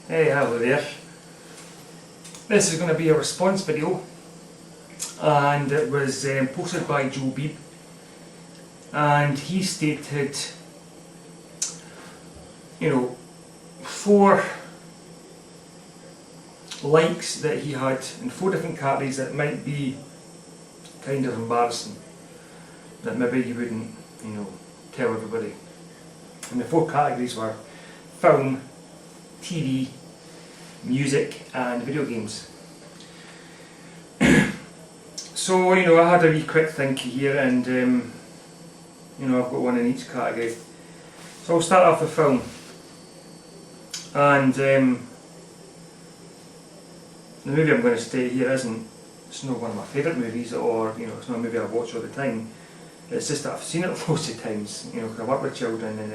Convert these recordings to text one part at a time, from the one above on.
Hey, hello there. This is going to be a response video, and it was posted by Joebeeb, and he stated, 4 likes that he had in 4 different categories that might be kind of embarrassing, that maybe you wouldn't, tell everybody. And the 4 categories were film, TV, music and video games. So, I had a wee quick think here, and I've got one in each category. So I'll start off with film. And the movie I'm going to state here it's not one of my favourite movies, or it's not a movie I watch all the time. It's just that I've seen it loads of times, because I work with children, and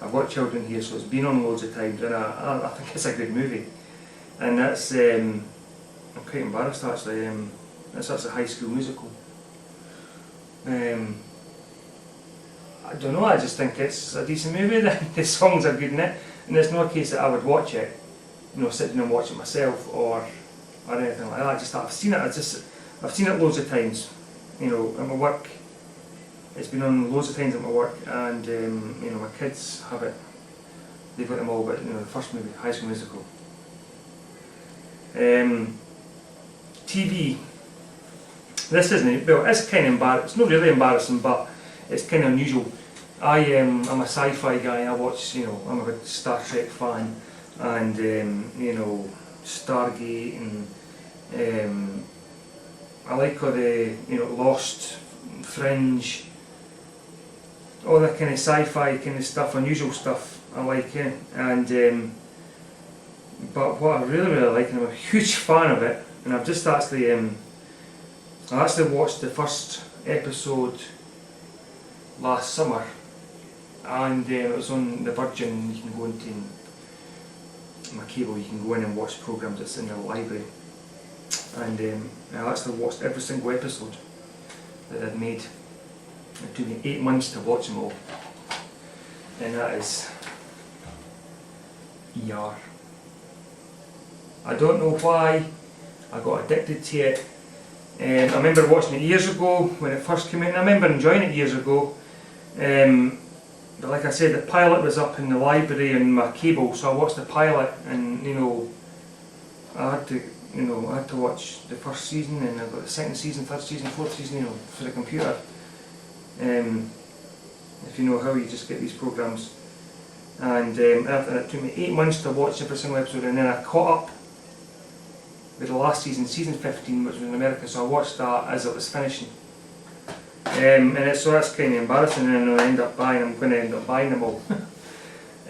I've got children here, so it's been on loads of times, and I think it's a good movie. And that's, I'm quite embarrassed actually, that's a High School Musical. I don't know, I just think it's a decent movie. The songs are good in it, and it's not a case that I would watch it, sit down and watch it myself or anything like that. Just that I've seen it, I've seen it loads of times, at my work. It's been on loads of times at my work, and my kids have it. They've got them all, but the first movie, High School Musical. TV. This isn't, well, it's kind of embarrassing. It's not really embarrassing, but it's kind of unusual. I'm a sci-fi guy. I watch, I'm a big Star Trek fan, and Stargate, and I like all the Lost, Fringe, all that kind of sci-fi kind of stuff, unusual stuff. I like it, and but what I really like, and I'm a huge fan of it, and I've just actually I actually watched the first episode last summer, and it was on the Virgin. You can go into my cable, you can go in and watch programs that's in the library, and I actually watched every single episode that they'd made. It took me 8 months to watch them all, and that is ER. I don't know why I got addicted to it. I remember watching it years ago when it first came out, and I remember enjoying it years ago. But like I said, the pilot was up in the library and my cable, so I watched the pilot, and I had to watch the first season, and I got the second season, third season, fourth season, for the computer. If you know how you just get these programs, and it took me 8 months to watch every single episode, and then I caught up with the last season, season 15, which was in America, so I watched that as it was finishing. So that's kind of embarrassing, and then I'm going to end up buying them all.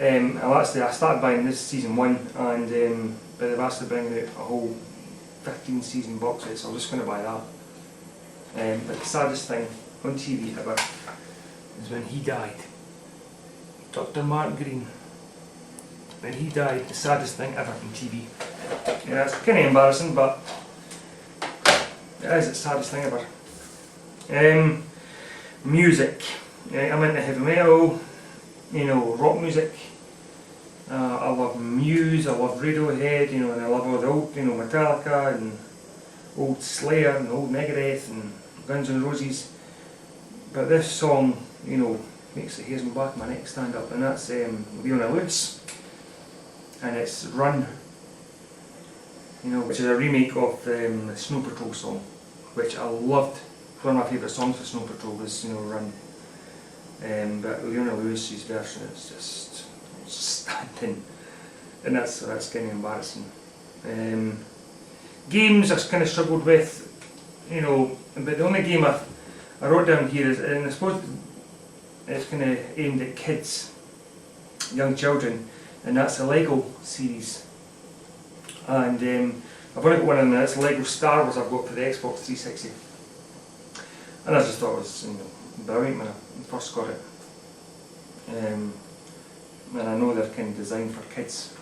I started buying this season 1, and but they've actually bringing out a whole 15 season box set, so I'm just going to buy that. But the saddest thing on TV ever is when he died. Dr. Mark Green. When he died, the saddest thing ever on TV. Yeah, it's kind of embarrassing, but it is the saddest thing ever. Music. I'm into heavy metal, rock music. I love Muse, I love Radiohead, and I love all the old, Metallica, and old Slayer, and old Megadeth, and Guns N' Roses. But this song, makes the hairs on the back of my neck stand up, and that's Leona Lewis, and it's Run, which is a remake of the Snow Patrol song, which I loved. One of my favourite songs for Snow Patrol was Run, but Leona Lewis's version is just stunning, and that's kind of embarrassing. Games I've kind of struggled with, but the only game I wrote down here is, and I suppose it's kind of aimed at kids, young children, and that's the Lego series. And I've only got one in there, it's Lego Star Wars I've got for the Xbox 360. And I just thought it was brilliant when I first got it. And I know they're kind of designed for kids,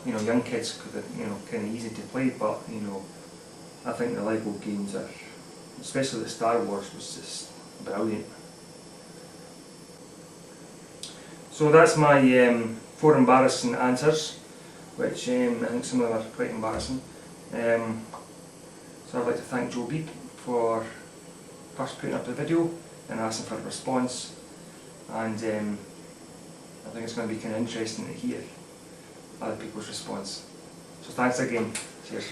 young kids, because they're kind of easy to play, but I think the Lego games are, especially the Star Wars, was just brilliant. So that's my 4 embarrassing answers which I think some of them are quite embarrassing. So I'd like to thank Joebeeb for first putting up the video and asking for a response, and I think it's going to be kind of interesting to hear other people's response. So thanks again. Cheers.